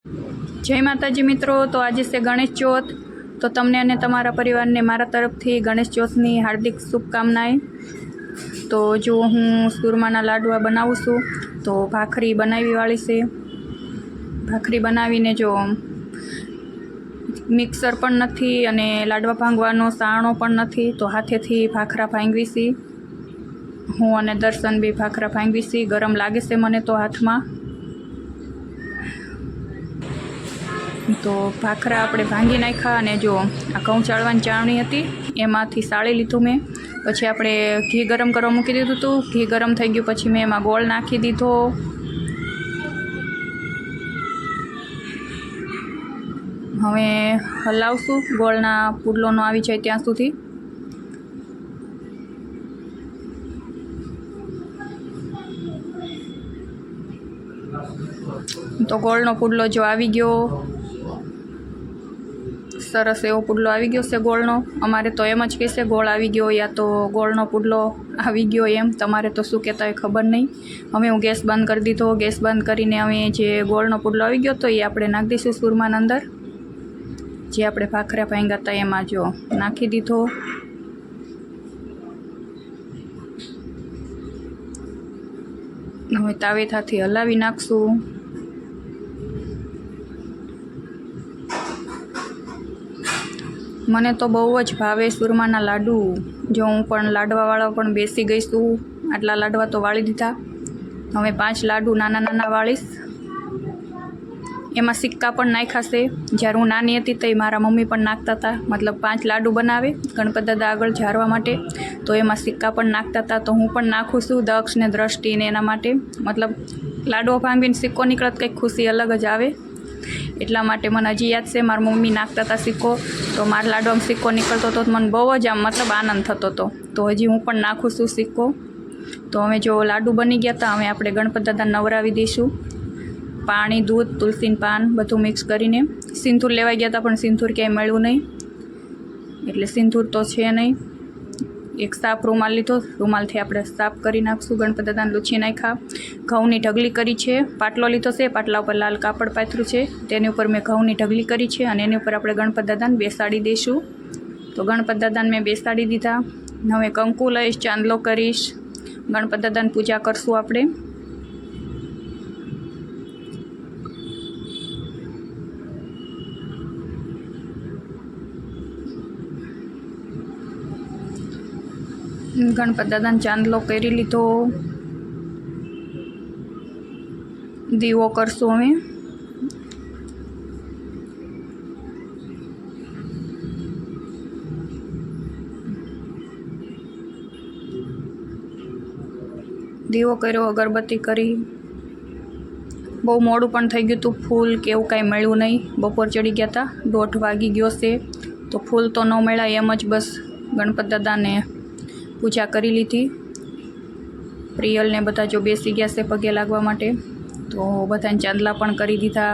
जय माताजी मित्रों। तो आज से गणेश चौथ, तो तमने अने तमारा परिवार ने मारा तरफथी गणेश चौथनी हार्दिक शुभकामनाएं। तो जो हूँ सूरमाना लाडवा बनावुं छुं, तो भाखरी बनावी वाली से भाखरी बनावीने जो मिक्सर पण नथी अने लाडवा भांगवानो साणो पण नथी, तो हाथेथी भाखरा भांगवी सी। हूँ अने दर्शन बी भाखरा भांगवी सी। गरम लागे से मने तो हाथ में। तो भाखरा आपणे भांगी नाख्या अने जो आ घऊं चाळवानी चाळणी हती एमांथी साળી लीधुं मैं। पछी आपणे घी गरम करवा मूकी दीधुं हतुं। घी गरम थई गयुं पछी मैं एमां गोळ नाखी दीधो। हवे हलावशुं गोळना पुडलो न आवी जाय त्यां सुधी। तो गोळनो पुडलो जो आवी गयो, सरस एवो पुडलो आवी गयो छे गोळनो। अमारे तो एम ज कहेशे गोळ आवी गयो या तो गोळनो पुडलो आवी गयो एम। तमारे तो शुं कहेता होय खबर नहीं। हवे हूँ गैस बंद कर दीधो। गैस बंद करीने हवे जे गोळनो पुडलो आवी गयो तो ए आपणे नाखी दईशुं सूरमाना अंदर। जे आपणे भाखरा भांग्या हता एमां जो नाखी दीधो। हवे तावेथाथी हलावी नाखशुं। मने तो बहु ज भावे सूरमाना लाडू। जो हूँ पण लाडवावाळा पण बेसी गई छुं। आटला लाडवा तो वाળી दीधा। हवे 5 लाडू नाना नाना वाळीश। एमां सिक्का पण नाख्या छे। ज्यारे हूँ नानी हती तई मारा मम्मी पण नाखता हता। मतलब 5 लाडू बनावे गणपति दादा आगळ झारवा माटे, तो एमां सिक्का पण नाखता हता। तो हूँ पण नाखुं छुं दक्ष ने दृष्टि ने एना माटे। मतलब लाडવો ભાંગીને सिक्को निकळत कंईक खुशी अलग ज आवे। એટલા માટે મને હજી યાદ છે મારી મમ્મી નાખતા હતા સિક્કો, તો મારા લાડવામાં સિક્કો નીકળતો હતો, મને બહુ જ આમ મતલબ આનંદ થતો હતો। તો હજી હું પણ નાખું છું સિક્કો। તો હવે જો લાડુ બની ગયા હતા, હવે આપણે ગણપતિ દાદાને નવરાવી દઈશું। પાણી, દૂધ, તુલસીનું પાન બધું મિક્સ કરીને સિંદૂર લેવા ગયા હતા, પણ સિંદૂર ક્યાંય મળ્યું નહીં, એટલે સિંદૂર તો છે નહીં। एक साफ रूमाल लीधो। रूमालथी आपणे साफ करी नाखशुं। गणपति दादाने लूछी नाख्या। घऊनी ढगली करी छे। पाटलो लीधो छे, पाटला पर लाल कापड़ पाथर्युं छे, तेनी उपर मैं घऊनी ढगली करी छे अने एनी उपर आपणे गणपति दादाने बेसाड़ी दईशुं। तो गणपति दादाने मैं बेसाड़ी दीधा। हवे कंकु लईश, चांदलो करीश, गणपति दादाने पूजा करशुं आपणे। गणपति दादा ने चांदलो करी लीधो। दीवो करशुं हवे। दीवो कर्यो, अगरबत्ती करी। बहु मोडुं पण थई गयुं हतुं। फूल के एवुं कांई मळ्युं नहीं। बपोर चढ़ी गया था, 1:30 वागी गयो छे, तो फूल तो न मळ्या। एम ज बस गणपति दादा ने पूजा करी लीधी। प्रियल ने बधा जो बेसी गया से पगे लागवा माटे, तो बधाने चांदला पण करी दीधा।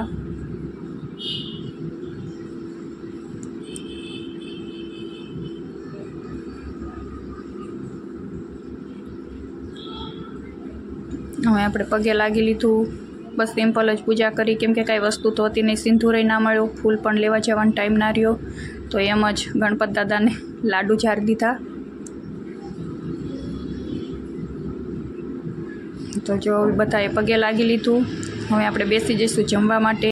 हवे आपणे पगे लागी लीधुं। बस सिम्पल ज पूजा करी, केम के कांई वस्तु तो हती नहीं। सिंदूरे ना मळ्यो, फूल पण लेवा जवानो टाइम ना रह्यो, तो एम ज गणपति दादा ने लाडू झारी दीधा। तो जो बधाए पगे लागी लीधुं। हवे आपणे बेसी जईशुं जमवा माटे।